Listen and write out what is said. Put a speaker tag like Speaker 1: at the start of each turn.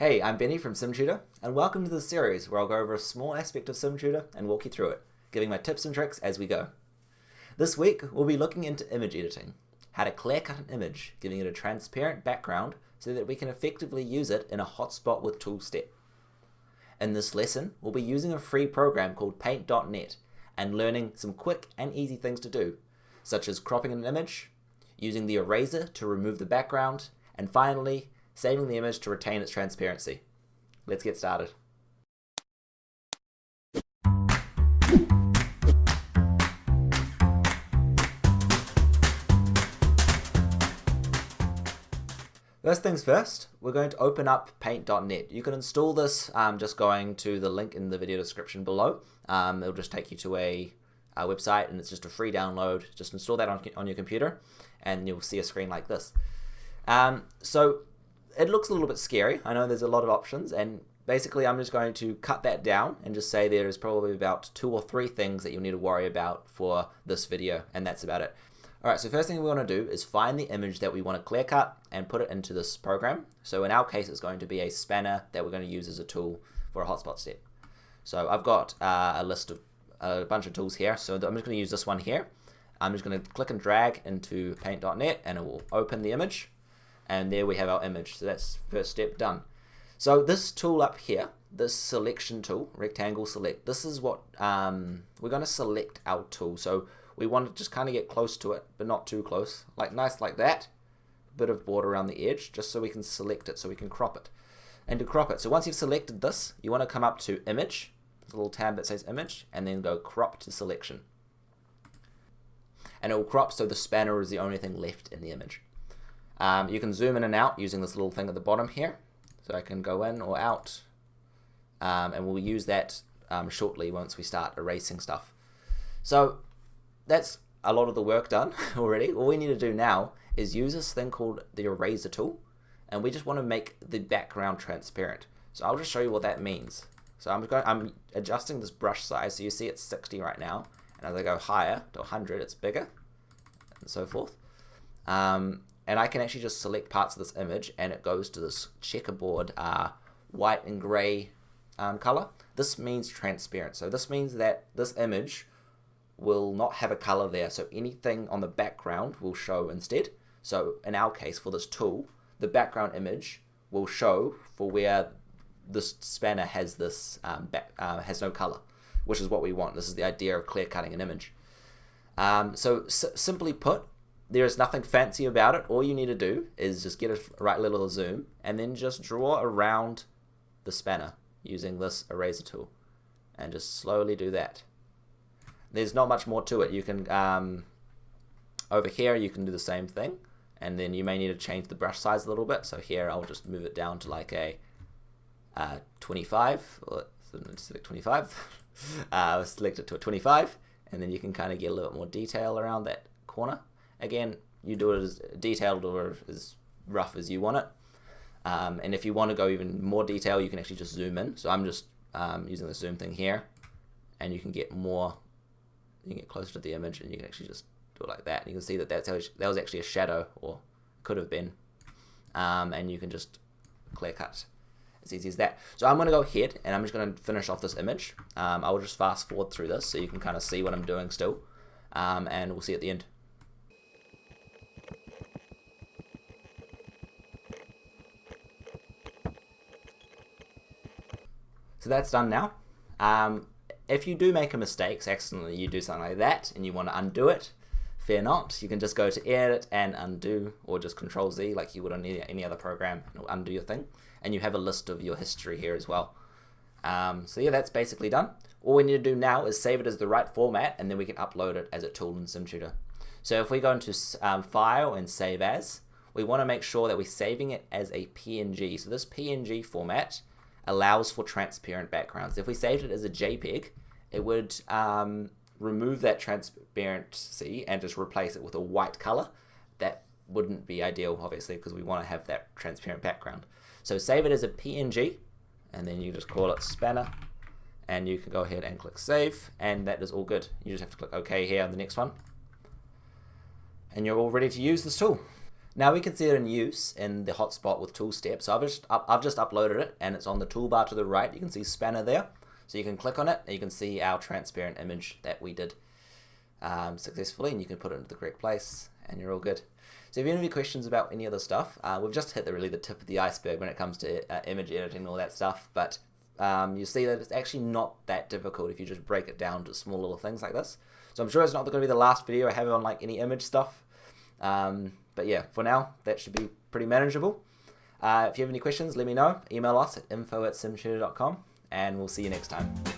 Speaker 1: Hey, I'm Benny from SimTutor, and welcome to this series where I'll go over a small aspect of SimTutor and walk you through it, giving my tips and tricks as we go. This week, we'll be looking into image editing, how to clear cut an image, giving it a transparent background so that we can effectively use it in a hotspot with tools step. In this lesson, we'll be using a free program called Paint.net and learning some quick and easy things to do, such as cropping an image, using the eraser to remove the background, and finally, saving the image to retain its transparency. Let's get started. First things first, we're going to open up Paint.net. You can install this just going to the link in the video description below. It'll just take you to a website and it's just a free download. Just install that on your computer and you'll see a screen like this. So it looks a little bit scary. I know there's a lot of options, and basically I'm just going to cut that down and just say there's probably about 2 or 3 things that you'll need to worry about for this video, and that's about it. Alright, so first thing we want to do is find the image that we want to clear cut and put it into this program. So in our case it's going to be a spanner that we're going to use as a tool for a hotspot step. So I've got a list of a bunch of tools here, so I'm just going to use this one here. I'm just going to click and drag into Paint.net and it will open the image. And there we have our image. So that's first step done. So this tool up here, this selection tool, rectangle select, this is what we're going to select our tool. So we want to just kind of get close to it, but not too close. Like nice like that. Bit of border around the edge, just so we can select it, so we can crop it. And to crop it, so once you've selected this, you want to come up to image, there's a little tab that says image, and then go crop to selection. And it will crop so the spanner is the only thing left in the image. You can zoom in and out using this little thing at the bottom here. So I can go in or out. And we'll use that shortly once we start erasing stuff. So that's a lot of the work done already. All we need to do now is use this thing called the eraser tool. And we just want to make the background transparent. So I'll just show you what that means. So I'm adjusting this brush size. So you see it's 60 right now. And as I go higher to 100, it's bigger. And so forth. And I can actually just select parts of this image and it goes to this checkerboard white and gray color. This means transparent. So this means that this image will not have a color there. So anything on the background will show instead. So in our case, for this tool, the background image will show for where this spanner has this has no color, which is what we want. This is the idea of clear cutting an image. So simply put, there is nothing fancy about it. All you need to do is just get a right little zoom and then just draw around the spanner using this eraser tool and just slowly do that. There's not much more to it. You can over here you can do the same thing, and then you may need to change the brush size a little bit. So here I'll just move it down to like a 25, or select 25. Select it to a 25, and then you can kind of get a little bit more detail around that corner. Again, you do it as detailed or as rough as you want it. And if you want to go even more detail, you can actually just zoom in. So I'm just using the zoom thing here, and you can get more, you can get closer to the image, and you can actually just do it like that. And you can see that that was actually a shadow, or could have been. And you can just clear cut. As easy as that. So I'm going to go ahead, and I'm just going to finish off this image. I will just fast forward through this so you can kind of see what I'm doing still. And we'll see at the end. So that's done now. If you do make a mistake, so accidentally you do something like that and you want to undo it, fear not. You can just go to edit and undo, or just Control Z like you would on any other program, and it'll undo your thing. And you have a list of your history here as well. So yeah, that's basically done. All we need to do now is save it as the right format, and then we can upload it as a tool in SimTutor. So if we go into File and Save As, we want to make sure that we're saving it as a PNG. So this PNG format allows for transparent backgrounds. If we saved it as a JPEG, it would remove that transparency and just replace it with a white color. That wouldn't be ideal, obviously, because we want to have that transparent background. So save it as a PNG, and then you just call it spanner, and you can go ahead and click save, and that is all good. You just have to click OK here on the next one, and you're all ready to use this tool. Now we can see it in use in the hotspot with tool steps. So I've just uploaded it, and it's on the toolbar to the right. You can see spanner there. So you can click on it, and you can see our transparent image that we did successfully, and you can put it into the correct place, and you're all good. So if you have any questions about any other stuff, we've just hit the tip of the iceberg when it comes to image editing and all that stuff, but you see that it's actually not that difficult if you just break it down to small little things like this. So I'm sure it's not going to be the last video I have on like any image stuff. But yeah, for now, that should be pretty manageable. If you have any questions, let me know. Email us at info@simtutor.com, and we'll see you next time.